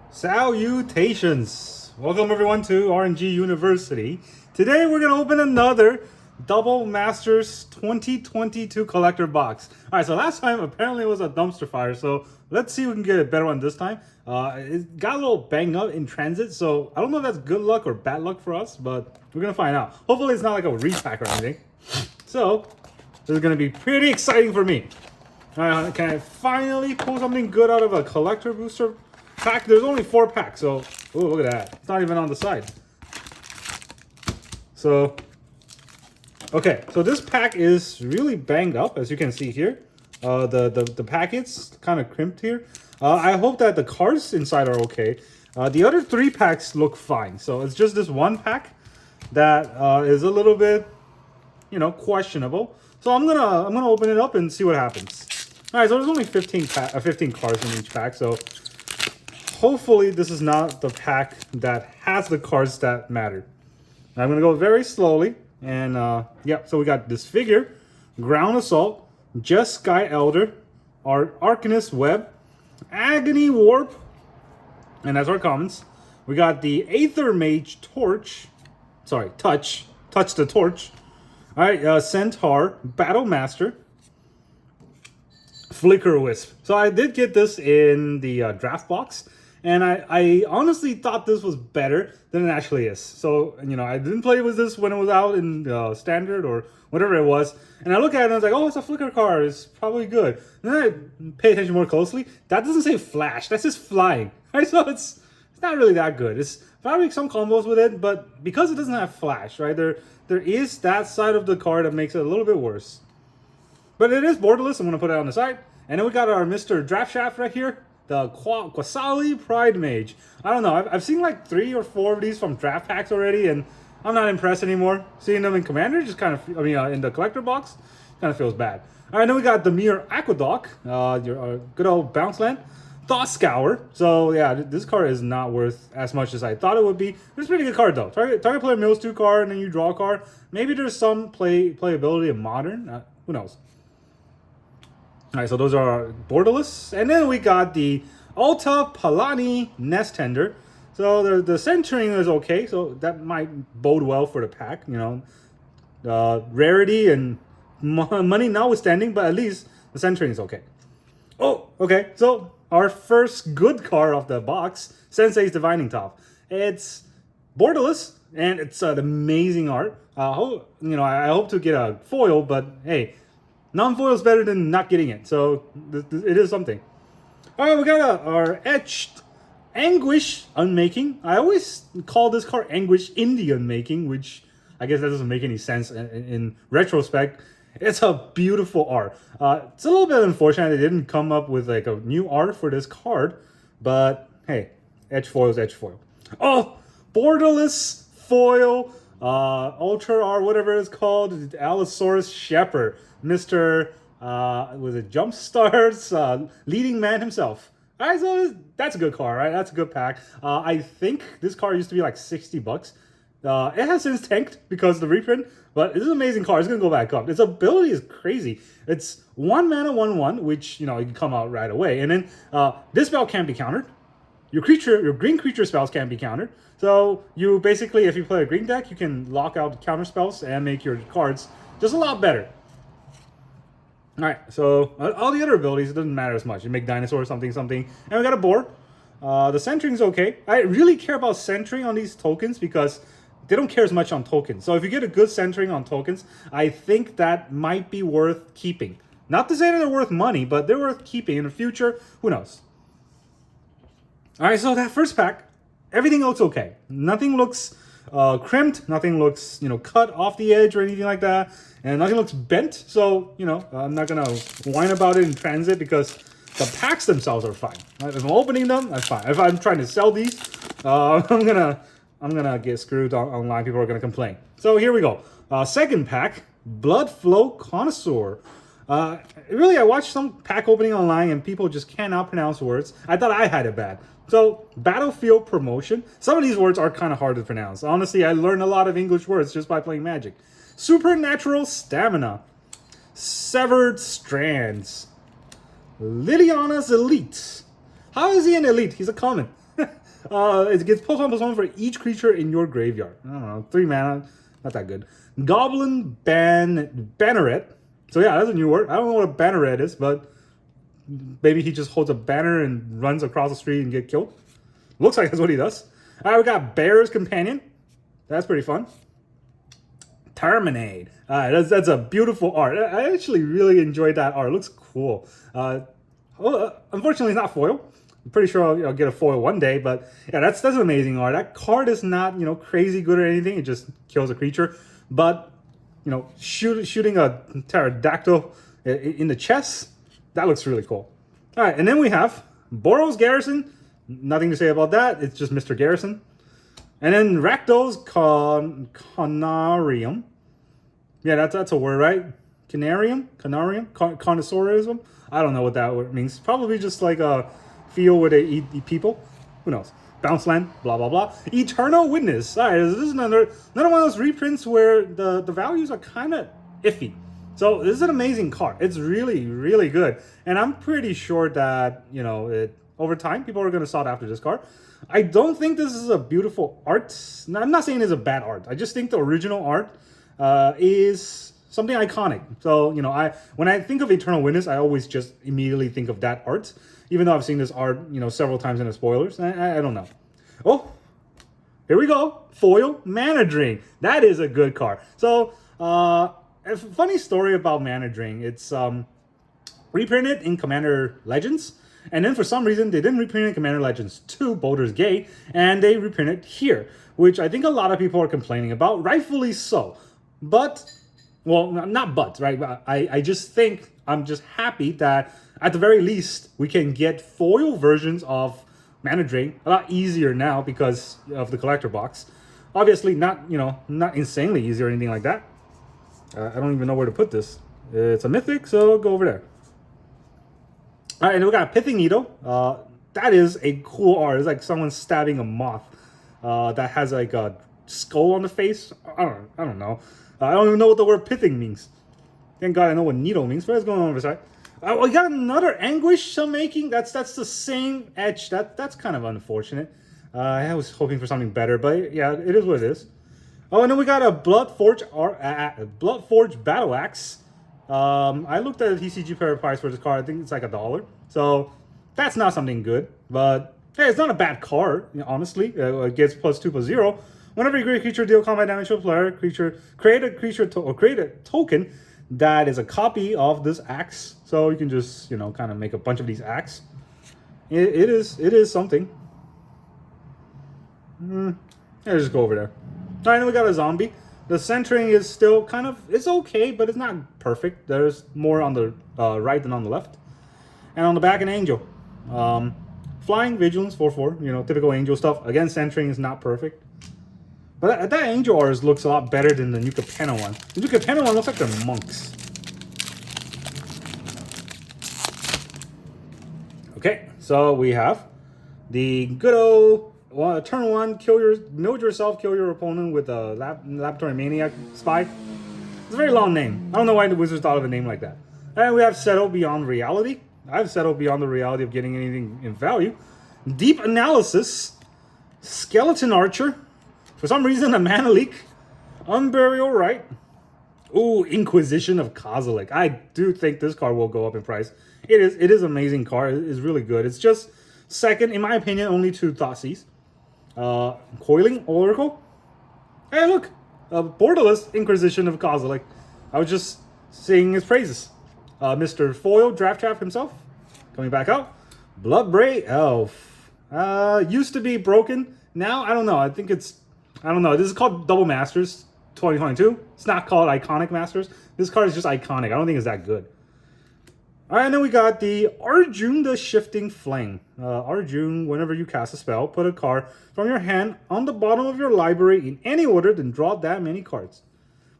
Salutations! Welcome everyone to RNG University. Today we're going to open another Double Masters 2022 collector box. Alright, so last time apparently it was a dumpster fire, so let's see if we can get a better one this time. It got a little banged up in transit, so I don't know if that's good luck or bad luck for us, but we're going to find out. Hopefully it's not like a repack or anything. So, this is going to be pretty exciting for me. Alright, can I finally pull something good out of a collector booster pack? There's only 4 packs, so oh, look at that. It's not even on the side. So, okay, so this pack is really banged up, as you can see here. The packet's kind of crimped here. I hope that the cards inside are okay. The other 3 packs look fine, so it's just this one pack that is a little bit, you know, questionable. So I'm gonna open it up and see what happens. All right, so there's only 15 cards in each pack, so hopefully this is not the pack that has the cards that matter. I'm gonna go very slowly, and yeah. So we got this figure, Ground Assault, Just Sky Elder, our Arcanist Web, Agony Warp, and that's our commons. We got the Aether Mage Touch the Torch. All right, Centaur, Battle Master, Flicker Wisp. So I did get this in the draft box, and I honestly thought this was better than it actually is. So, you know, I didn't play with this when it was out in standard or whatever it was, and I look at it and I was like, oh, it's a Flicker card, it's probably good. And then I pay attention more closely. That doesn't say Flash, that's just Flying. Right? So it's not really that good. It's probably some combos with it, but because it doesn't have Flash, right, there is that side of the card that makes it a little bit worse. But it is borderless. I'm going to put it on the side. And then we got our Mr. Draft Shaft right here. The Quasali Pride Mage. I don't know. I've seen like 3 or 4 of these from draft packs already. And I'm not impressed anymore. Seeing them in Commander just kind of... in the collector box, kind of feels bad. All right, then we got the Mere Aqueduct. Your good old bounce land. Thought Scour. So, yeah, this card is not worth as much as I thought it would be. It's a pretty good card, though. Target player mills 2 card, and then you draw a card. Maybe there's some playability in Modern. Who knows? All right, so those are borderless. And then we got the Alta Palani Nest Tender. So the centering is okay, so that might bode well for the pack, you know. Rarity and money notwithstanding, but at least the centering is okay. Oh, okay, so our first good card of the box, Sensei's Divining Top. It's borderless, and it's an amazing art. I hope to get a foil, but hey, non-foil is better than not getting it, so it is something. All right, we got our Etched Anguished Unmaking. I always call this card Anguished Unmaking, which I guess that doesn't make any sense in retrospect. It's a beautiful art. It's a little bit unfortunate they didn't come up with like a new art for this card, but hey, edge foil is edge foil. Oh, borderless foil, ultra art, whatever it's called, Allosaurus Shepherd, Mr. Was it Jumpstar's leading man himself. All right, so that's a good card, right? That's a good pack. I think this card used to be like $60. It has since tanked because of the reprint, but it's an amazing card. It's going to go back up. Its ability is crazy. It's 1 mana, 1/1, which, you know, you can come out right away. And then this spell can't be countered. Your green creature spells can't be countered. So you basically, if you play a green deck, you can lock out counter spells and make your cards just a lot better. All right, so all the other abilities, it doesn't matter as much. You make dinosaur something. And we got a board. The centering's okay. I really care about centering on these tokens because they don't care as much on tokens. So if you get a good centering on tokens, I think that might be worth keeping. Not to say that they're worth money, but they're worth keeping in the future. Who knows? All right, so that first pack, everything looks okay. Nothing looks crimped. Nothing looks, you know, cut off the edge or anything like that. And nothing looks bent. So, you know, I'm not going to whine about it in transit because the packs themselves are fine. Right? If I'm opening them, that's fine. If I'm trying to sell these, I'm gonna get screwed online. People are gonna complain. So here we go. Second pack, Blood Flow Connoisseur. Really, I watched some pack opening online and people just cannot pronounce words. I thought I had it bad. So, Battlefield Promotion. Some of these words are kind of hard to pronounce. Honestly, I learned a lot of English words just by playing Magic. Supernatural Stamina. Severed Strands. Liliana's Elite. How is he an elite? He's a common. It gets +1/+1 for each creature in your graveyard. I don't know, 3 mana, not that good. Goblin Banneret. So yeah, that's a new word. I don't know what a Banneret is, but maybe he just holds a banner and runs across the street and get killed. Looks like that's what he does. All right, we got Bear's Companion. That's pretty fun. Terminate. All right, that's a beautiful art. I actually really enjoyed that art. It looks cool. Unfortunately, it's not foil. I'm pretty sure I'll get a foil one day, but yeah, that's an amazing art. That card is not crazy good or anything. It just kills a creature, but shooting a pterodactyl in the chest, that looks really cool. All right, and then we have Boros Garrison. Nothing to say about that. It's just Mr. Garrison. And then Rakdos Canarium. Yeah, that's a word, right? Canarium? Connoisseurism? I don't know what that word means. Probably just like a field where they eat people. Who knows? Bounce land, blah, blah, blah. Eternal Witness. All right, this is another one of those reprints where the values are kind of iffy. So this is an amazing card. It's really, really good. And I'm pretty sure that, over time, people are going to sought after this card. I don't think this is a beautiful art. I'm not saying it's a bad art. I just think the original art is something iconic. So, when I think of Eternal Witness, I always just immediately think of that art. Even though I've seen this art, several times in the spoilers. I don't know. Oh, here we go. Foil Mana Drain. That is a good card. So, a funny story about Mana Drain. It's reprinted in Commander Legends. And then for some reason, they didn't reprint it in Commander Legends 2, Baldur's Gate, and they reprinted here, which I think a lot of people are complaining about, rightfully so. But, well, not but, right? I just think, I'm just happy that at the very least, we can get foil versions of Mana Drain a lot easier now because of the collector box. Obviously, not insanely easy or anything like that. I don't even know where to put this. It's a mythic, so go over there. All right, and we got Pithing Needle. That is a cool art. It's like someone stabbing a moth that has like a skull on the face. I don't know. I don't even know what the word pithing means. Thank God I know what needle means. What's going on over side? We got another Anguished Unmaking. That's the same Etched. That's kind of unfortunate. I was hoping for something better, but yeah, it is what it is. Oh, and then we got a Bloodforge Battle Axe. I looked at the TCG pair price for this card. I think it's like $1. So that's not something good. But hey, it's not a bad card, honestly. It gets +2/+0. Whenever you create a creature, deal combat damage to a player, create a token that is a copy of this axe. So you can just kind of make a bunch of these axes. It is something. Let's just go over there. All right, then we got a zombie. The centering is still it's okay, but it's not perfect. There's more on the right than on the left. And on the back, an angel. Flying, vigilance, 4/4. Typical angel stuff. Again, centering is not perfect. But that angel art looks a lot better than the New Capenna one. The New Capenna one looks like they're monks. Okay, so we have the good old... turn 1, note yourself, kill your opponent with a Laboratory Maniac Spy. It's a very long name. I don't know why the Wizards thought of a name like that. And we have Settle Beyond Reality. I've settled beyond the reality of getting anything in value. Deep Analysis. Skeleton Archer. For some reason, a Mana Leak. Unburial Rite. Ooh, Inquisition of Kozilek. I do think this card will go up in price. It is an amazing card. It is really good. It's just second, in my opinion, only to Thoughtseize. Coiling Oracle. Hey, look, borderless Inquisition of Kozilek. I was just singing his praises. Mr. Foil Draft Trap himself coming back out. Bloodbraid Elf. Used to be broken. Now I don't know. I think it's This is called Double Masters 2022. It's not called Iconic Masters. This card is just iconic. I don't think it's that good. All right, and then we got the Arjun the Shifting Flame. Arjun, whenever you cast a spell, put a card from your hand on the bottom of your library in any order, then draw that many cards.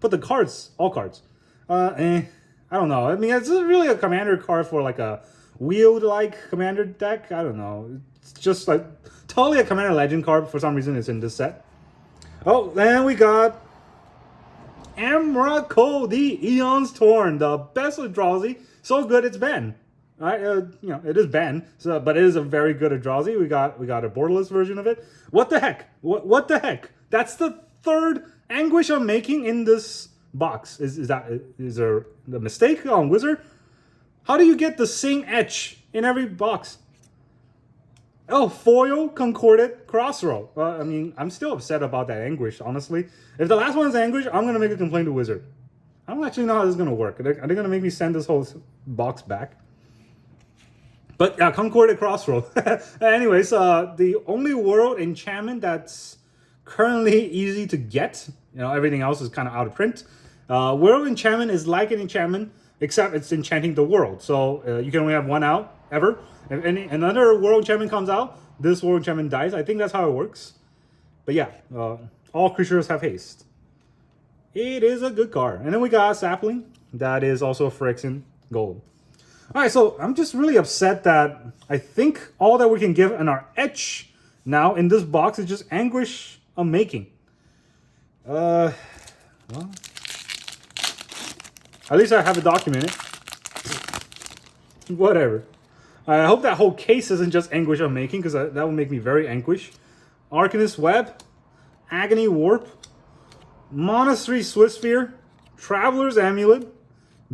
Put the cards, all cards. I don't know. I mean, it's really a commander card for like a wield-like commander deck. I don't know. It's just like totally a Commander Legend card. For some reason, it's in this set. Oh, then we got Emrakul, the Eon's Torn, the best with Drowsy. So good it's banned. Right? You know, it is banned, so but it is a very good Eldrazi. We got a borderless version of it. What the heck? What the heck? That's the third Anguish Unmaking in this box. Is there a mistake on Wizard? How do you get the same etch in every box? Oh, foil concordant crossroad. I mean, I'm still upset about that Anguish, honestly. If the last one is Anguish, I'm going to make a complaint to Wizard. I don't actually know how this is going to work. Are they going to make me send this whole box back? But yeah, concordant crossroad. Anyways, the only world enchantment that's currently easy to get, you know, everything else is kind of out of print. World enchantment is like an enchantment, except it's enchanting the world. So you can only have one out ever. If another world enchantment comes out, this world enchantment dies. I think that's how it works. But yeah, all creatures have haste. It is a good card. And then we got a sapling that is also Phyrexian gold. All right, so I'm just really upset that I think all that we can give in our etch now in this box is just Anguish Unmaking. Well, at least I have it documented. Whatever. I hope that whole case isn't just Anguish Unmaking, because that would make me very anguish. Arcanist Web, Agony Warp, Monastery Swiftspear, Traveler's Amulet,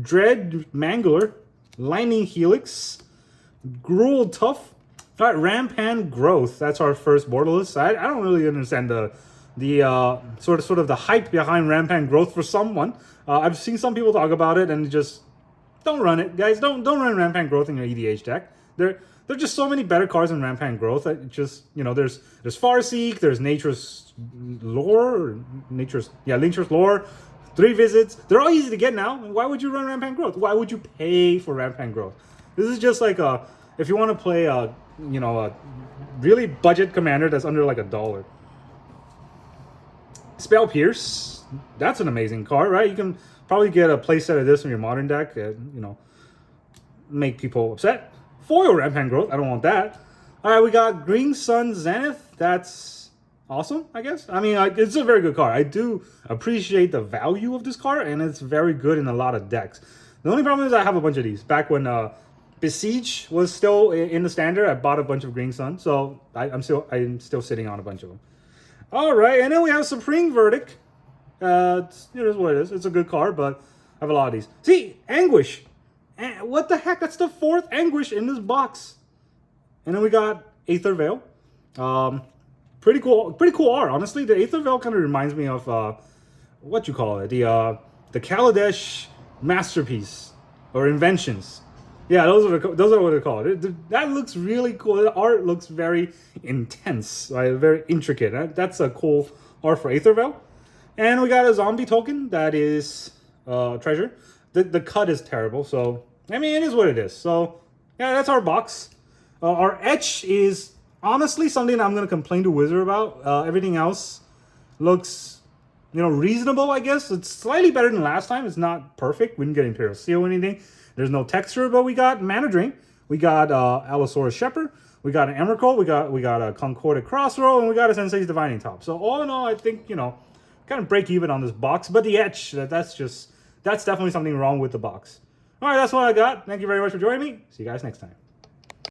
Dread Mangler, Lightning Helix, Gruul Tuff. All right, Rampant Growth. That's our first borderless. I don't really understand the sort of the hype behind Rampant Growth for someone. I've seen some people talk about it and just don't run it, guys. Don't run Rampant Growth in your EDH deck. There are just so many better cards than Rampant Growth. Just, you know, there's Farseek, there's Nature's Lore, Nature's Lore, 3 visits. They're all easy to get now. Why would you run Rampant Growth? Why would you pay for Rampant Growth? This is just like if you want to play a really budget commander that's under like $1. Spell Pierce. That's an amazing card, right? You can probably get a playset of this in your modern deck. Make people upset. Foil Rampant Growth. I don't want that. All right, we got Green Sun Zenith. That's awesome, I guess. I mean, it's a very good card. I do appreciate the value of this card, and it's very good in a lot of decks. The only problem is I have a bunch of these. Back when Besiege was still in the standard, I bought a bunch of Green Sun, so I'm still sitting on a bunch of them. All right, and then we have Supreme Verdict. It is what it is. It's a good card, but I have a lot of these. See, Anguish. What the heck? That's the 4th Anguish in this box. And then we got Aether Veil. Pretty cool art, honestly. The Aether Veil kind of reminds me of what you call it, the Kaladesh Masterpiece or Inventions. Yeah, those are what they're called. That looks really cool. The art looks very intense, right? Very intricate. That's a cool art for Aether Veil. And we got a zombie token that is treasure. The cut is terrible, so I mean, it is what it is. So yeah, that's our box. Our etch is honestly something that I'm going to complain to Wizard about. Everything else looks, reasonable, I guess. It's slightly better than last time. It's not perfect. We didn't get Imperial Seal or anything. There's no texture, but we got Mana Drain. We got Allosaurus Shepherd. We got an Emrakul. We got a Concordant Crossroad, and we got a Sensei's Divining Top. So all in all, I think, kind of break even on this box. But the etch, that's definitely something wrong with the box. All right, that's what I got. Thank you very much for joining me. See you guys next time.